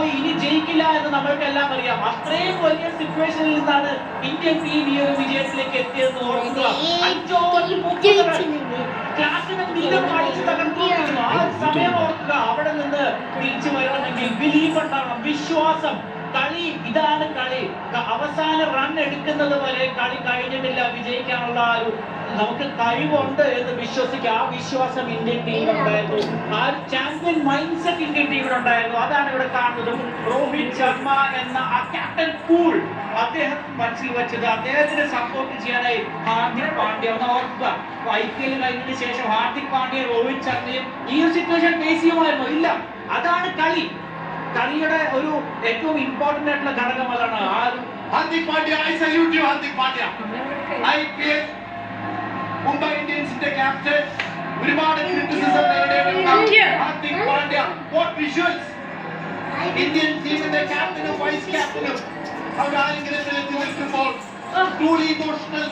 പോയി ഇനി ജയിക്കില്ല എന്ന് നമ്മൾക്കെല്ലാം അറിയാം. അത്രയും വലിയ സിറ്റുവേഷനിൽ നിന്നാണ് ഇന്ത്യൻ ടീം ഈ ഒരു വിജയത്തിലേക്ക് എത്തിയതെന്ന് ഓർക്കുക. 5-30 ക്ലാസിനെ അടിച്ച് തകർത്തുകൊണ്ടിരുന്നു. ആ സമയം ഓർക്കുക. അവിടെ നിന്ന് തിരിച്ചു വരണമെങ്കിൽ ബിലീഫ് ഉണ്ടാവണം, വിശ്വാസം. കളി ഇതാണ് കളി. അവസാന റൺ എടുക്കുന്നത് വരെ കളി കഴിഞ്ഞിട്ടില്ല. വിജയിക്കാനുള്ള ഒരു നമുക്ക് കഴിവുണ്ട് എന്ന് വിശ്വസിക്കുക. ആ വിശ്വാസം ഇന്ത്യൻ ടീമിനുണ്ടായിരുന്നു. ആ ചാമ്പ്യൻ മൈൻഡ് സെറ്റ് ഇന്ത്യൻ ടീമിനുണ്ടായിരുന്നു. അതാണ് ഇവിടെ കാണുന്നത്. രോഹിത് ശർമ്മ എന്ന ആ ക്യാപ്റ്റൻ കൂൾ അദ്ദേഹം മനസ്സിൽ വെച്ചത്. അദ്ദേഹത്തിന് സപ്പോർട്ട് ചെയ്യാനായി ഹാർദിക് പാണ്ഡ്യ ഒന്ന് ഓർക്കുക. IPL കഴിഞ്ഞതിന് ശേഷം ഹാർദിക് പാണ്ഡ്യ രോഹിത് ശർമ്മയും ഈ ഒരു സിറ്റുവേഷൻ ഫേസ് ചെയ്യുമായിരുന്നു. ഇല്ല, അതാണ് കളി. കളിയുടെ ഒരു ഏറ്റവും ഇമ്പോർട്ടന്റ് ആയിട്ടുള്ള ഘടകം അതാണ്. Hardik Pandya, I salute you Hardik Pandya. IPL Mumbai ഇന്ത്യൻസിന്റെ ക്യാപ്റ്റൻ, ഒരുപാട് ക്രിറ്റിസിസം നേരിടേണ്ട Hardik Pandya. What visuals! Indian ടീമിന്റെ ക്യാപ്റ്റനും വൈസ് ക്യാപ്റ്റനും അവർ ആരെങ്കിലും നിൽക്കുമ്പോൾ truly emotional